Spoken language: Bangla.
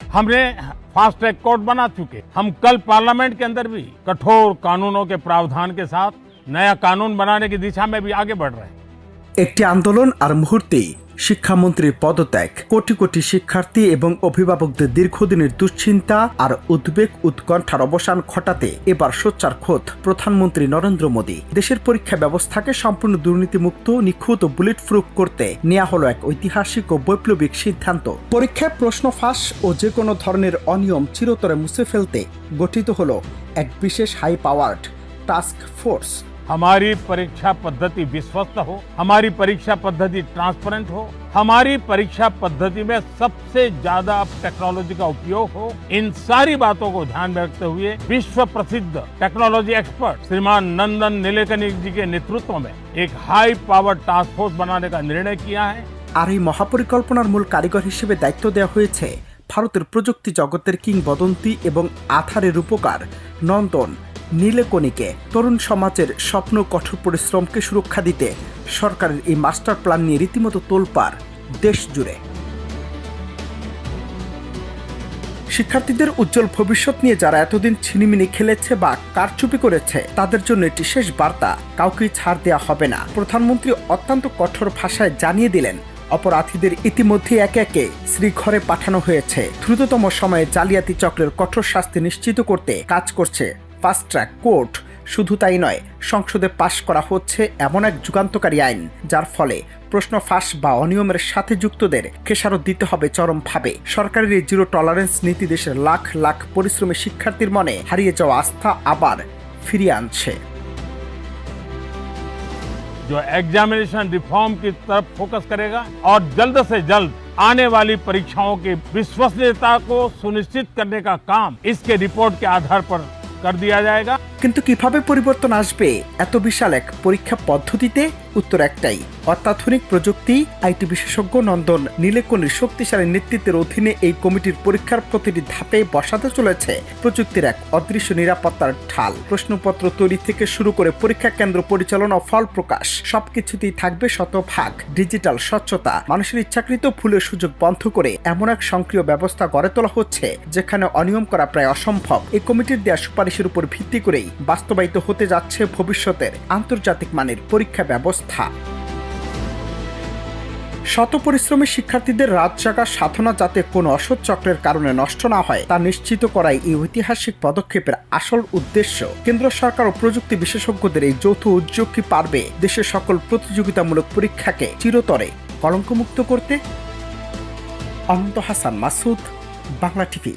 हमने फास्ट ट्रैक कोर्ट बना चुके। हम कल पार्लियामेंट के अंदर भी कठोर कानूनों के प्रावधान के साथ नया कानून बनाने की दिशा में भी आगे बढ़ रहे हैं। একটি আন্দোলন আর মুহূর্তেই শিক্ষামন্ত্রীর পদত্যাগ, কোটি কোটি শিক্ষার্থী এবং অভিভাবকদের দীর্ঘদিনের দুশ্চিন্তা আর উদ্বেগ উৎকণ্ঠার অবসান ঘটাতে এবার সোচ্চার খোদ প্রধানমন্ত্রী নরেন্দ্র মোদী। দেশের পরীক্ষা ব্যবস্থাকে সম্পূর্ণ দুর্নীতিমুক্ত, নিখুঁত ও বুলেট প্রুফ করতে নেওয়া হলো এক ঐতিহাসিক ও বৈপ্লবিক সিদ্ধান্ত। পরীক্ষায় প্রশ্ন ফাঁস ও যে কোনো ধরনের অনিয়ম চিরতরে মুছে ফেলতে গঠিত হলো এক বিশেষ হাই পাওয়ার্ড টাস্ক ফোর্স। हमारी परीक्षा पद्धति विश्वस्त हो, हमारी परीक्षा पद्धति ट्रांसपेरेंट हो, हमारी परीक्षा पद्धति में सबसे ज्यादा टेक्नोलॉजी का उपयोग हो, इन सारी बातों को ध्यान में रखते हुए विश्व प्रसिद्ध टेक्नोलॉजी एक्सपर्ट श्रीमान नंदन नीलेकनी जी के नेतृत्व में एक हाई पावर टास्क फोर्स बनाने का निर्णय किया है। আর এই মহাপরিকল্পনার মূল কারিগর হিসেবে দায়িত্ব দেওয়া হয়েছে ভারতের প্রযুক্তি জগতের কিংবদন্তি এবং আধারের রূপকার নন্দন নীলেকনিকে। তরুণ সমাজের স্বপ্ন কঠোর পরিশ্রমকে সুরক্ষা দিতে সরকারের এই মাস্টার প্ল্যান নিয়ে রীতিমতো তোলপাড় দেশ জুড়ে। শিক্ষার্থীদের উজ্জ্বল ভবিষ্যৎ নিয়ে যারা এতদিন ছিনিমিনি খেলেছে বা কারচুপি করেছে তাদের জন্য এটি শেষ বার্তা, কাউকেই ছাড় দেওয়া হবে না। প্রধানমন্ত্রী অত্যন্ত কঠোর ভাষায় জানিয়ে দিলেন অপরাধীদের ইতিমধ্যে একে একে শ্রীঘরে পাঠানো হয়েছে। দ্রুততম সময়ে জালিয়াতি চক্রের কঠোর শাস্তি নিশ্চিত করতে কাজ করছে ফাস্ট ট্র্যাক কোর্ট। শুধু তাই নয়, সংসদে পাশ করা হচ্ছে এমন এক যুগান্তকারী আইন যার ফলে প্রশ্ন ফাঁস বা অনিয়মের সাথে যুক্তদের খেসারত দিতে হবে চরমভাবে। সরকারের এই জিরো টলারেন্স নীতি দেশের লাখ লাখ পরিশ্রমী শিক্ষার্থীর মনে হারিয়ে যাওয়া আস্থা আবার ফিরিয়ে আনছে। जो एग्जामिनेशन रिफॉर्म की तरफ फोकस करेगा और जल्द से जल्द आने वाली परीक्षाओं की विश्वसनीयता को सुनिश्चित करने का काम इसके रिपोर्ट के आधार पर कर दिया जाएगा। কিন্তু কিভাবে পরিবর্তন আসবে এত বিশাল এক পরীক্ষা পদ্ধতিতে? উত্তর একটাই, অত্যাধুনিক প্রযুক্তি। আইটি বিশেষজ্ঞ নন্দন নীলেকনির শক্তিশালী নেতৃত্বের অধীনে এই কমিটির পরীক্ষার প্রতিটি ধাপে বসাতে চলেছে প্রযুক্তির এক অদৃশ্য নিরাপত্তার ঢাল। প্রশ্নপত্র তৈরি থেকে শুরু করে পরীক্ষা কেন্দ্র পরিচালনা ও ফল প্রকাশ সবকিছুতেই থাকবে শতভাগ ডিজিটাল স্বচ্ছতা। মানুষের ইচ্ছাকৃত ভুলের সুযোগ বন্ধ করে এমন এক সক্রিয় ব্যবস্থা গড়ে তোলা হচ্ছে যেখানে অনিয়ম করা প্রায় অসম্ভব। এই কমিটির দেওয়া সুপারিশের উপর ভিত্তি করেই বাস্তবায়িত হতে যাচ্ছে ভবিষ্যতের আন্তর্জাতিক মানের পরীক্ষা ব্যবস্থা। শত পরিশ্রমী শিক্ষার্থীদের রাত জাগার সাধনা যাতে কোনো অসৎ চক্রের কারণে নষ্ট না হয় তা নিশ্চিত করাই এই ঐতিহাসিক পদক্ষেপের আসল উদ্দেশ্য। কেন্দ্র সরকার ও প্রযুক্তি বিশেষজ্ঞদের এই যৌথ উদ্যোগ কি পারবে দেশের সকল প্রতিযোগিতামূলক পরীক্ষাকে চিরতরে কলঙ্কমুক্ত করতে? অনন্ত হাসান মাসুদ, বাংলা টিভি।